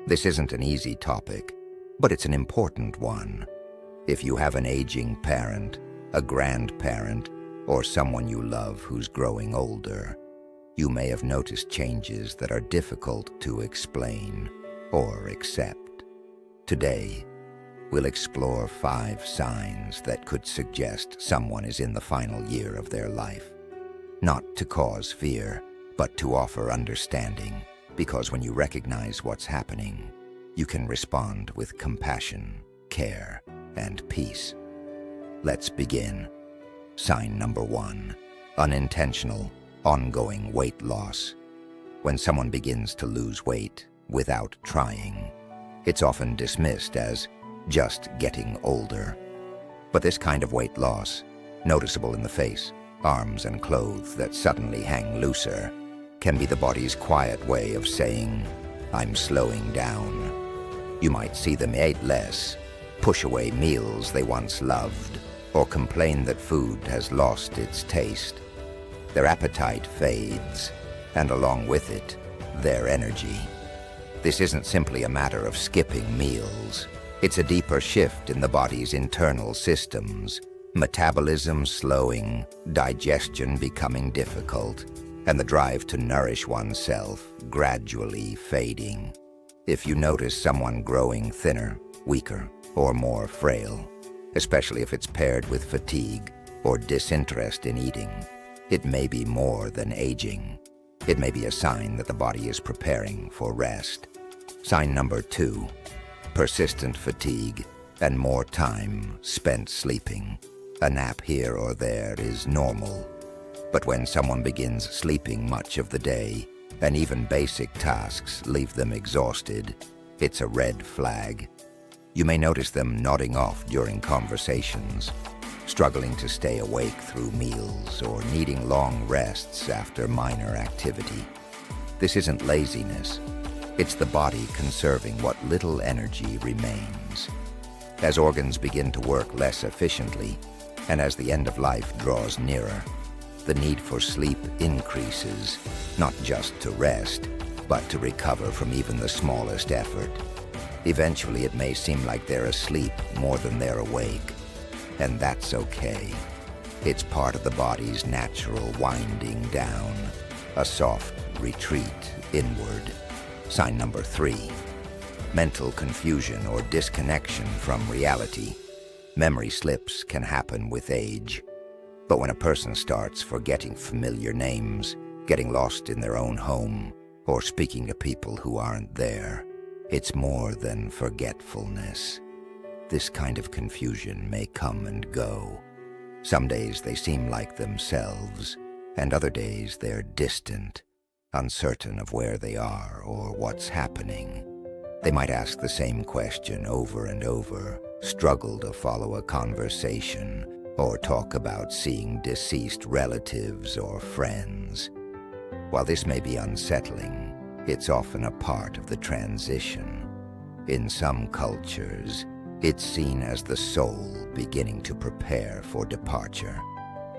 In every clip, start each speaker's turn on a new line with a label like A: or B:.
A: This isn't an easy topic, but it's an important one. If you have an aging parent, a grandparent, or someone you love who's growing older, you may have noticed changes that are difficult to explain or accept. Today, we'll explore 5 signs that could suggest someone is in the final year of their life. Not to cause fear, but to offer understanding, because when you recognize what's happening, you can respond with compassion, care, and peace. Let's begin. Sign number 1, unintentional, ongoing weight loss. When someone begins to lose weight without trying, it's often dismissed as just getting older. But this kind of weight loss, noticeable in the face, arms, and clothes that suddenly hang looser, can be the body's quiet way of saying, "I'm slowing down." You might see them eat less, push away meals they once loved, or complain that food has lost its taste. Their appetite fades, and along with it, their energy. This isn't simply a matter of skipping meals. It's a deeper shift in the body's internal systems, metabolism slowing, digestion becoming difficult, and the drive to nourish oneself gradually fading. If you notice someone growing thinner, weaker, or more frail, especially if it's paired with fatigue or disinterest in eating, it may be more than aging. It may be a sign that the body is preparing for rest. Sign number 2, persistent fatigue and more time spent sleeping. A nap here or there is normal. But when someone begins sleeping much of the day, and even basic tasks leave them exhausted, it's a red flag. You may notice them nodding off during conversations, struggling to stay awake through meals, or needing long rests after minor activity. This isn't laziness. It's the body conserving what little energy remains. As organs begin to work less efficiently, and as the end of life draws nearer, the need for sleep increases, not just to rest, but to recover from even the smallest effort. Eventually, it may seem like they're asleep more than they're awake, and that's okay. It's part of the body's natural winding down, a soft retreat inward. Sign number 3, mental confusion or disconnection from reality. Memory slips can happen with age. But when a person starts forgetting familiar names, getting lost in their own home, or speaking to people who aren't there, it's more than forgetfulness. This kind of confusion may come and go. Some days they seem like themselves, and other days they're distant, uncertain of where they are or what's happening. They might ask the same question over and over, struggle to follow a conversation, or talk about seeing deceased relatives or friends. While this may be unsettling, it's often a part of the transition. In some cultures, it's seen as the soul beginning to prepare for departure.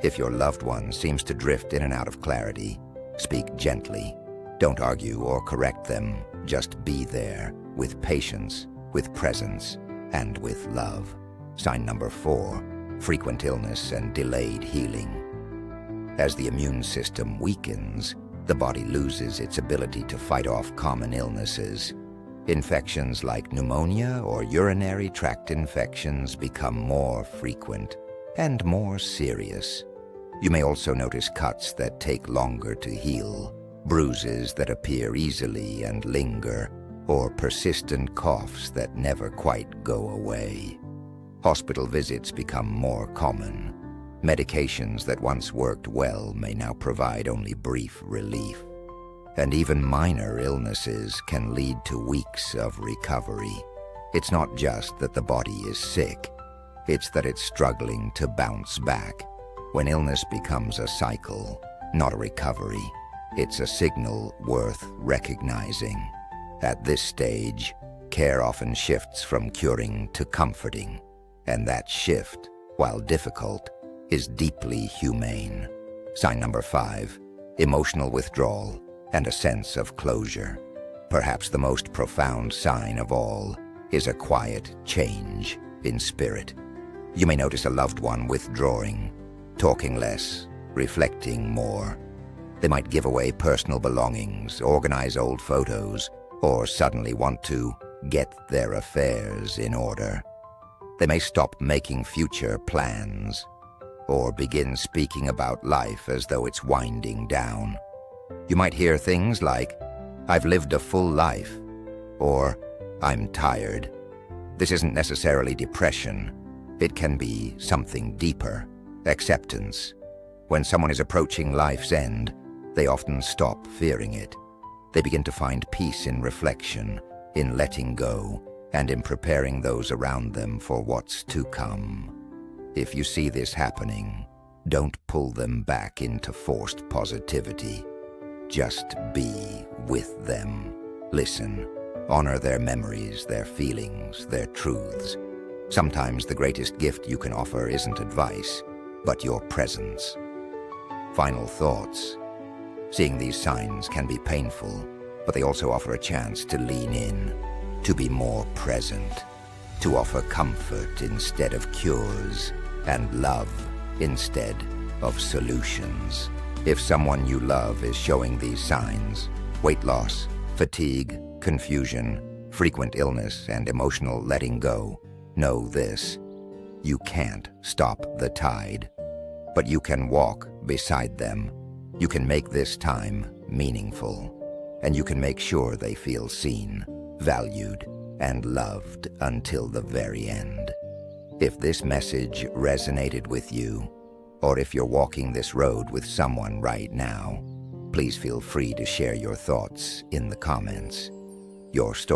A: If your loved one seems to drift in and out of clarity, speak gently. Don't argue or correct them. Just be there, with patience, with presence, and with love. Sign number 4, frequent illness and delayed healing. As the immune system weakens, the body loses its ability to fight off common illnesses. Infections like pneumonia or urinary tract infections become more frequent and more serious. You may also notice cuts that take longer to heal, bruises that appear easily and linger, or persistent coughs that never quite go away. Hospital visits become more common. Medications that once worked well may now provide only brief relief. And even minor illnesses can lead to weeks of recovery. It's not just that the body is sick, it's that it's struggling to bounce back. When illness becomes a cycle, not a recovery, it's a signal worth recognizing. At this stage, care often shifts from curing to comforting, and that shift, while difficult, is deeply humane. Sign number 5, emotional withdrawal and a sense of closure. Perhaps the most profound sign of all is a quiet change in spirit. You may notice a loved one withdrawing, talking less, reflecting more. They might give away personal belongings, organize old photos, or suddenly want to get their affairs in order. They may stop making future plans, or begin speaking about life as though it's winding down. You might hear things like, "I've lived a full life," or "I'm tired." This isn't necessarily depression. It can be something deeper, acceptance. When someone is approaching life's end, they often stop fearing it. They begin to find peace in reflection, in letting go, and in preparing those around them for what's to come. If you see this happening, don't pull them back into forced positivity. Just be with them. Listen. Honor their memories, their feelings, their truths. Sometimes the greatest gift you can offer isn't advice, but your presence. Final thoughts. Seeing these signs can be painful, but they also offer a chance to lean in, to be more present, to offer comfort instead of cures, and love instead of solutions. If someone you love is showing these signs, weight loss, fatigue, confusion, frequent illness, and emotional letting go, know this: you can't stop the tide, but you can walk beside them. You can make this time meaningful, and you can make sure they feel seen, valued, and loved until the very end. If this message resonated with you, or if you're walking this road with someone right now, please feel free to share your thoughts in the comments. Your story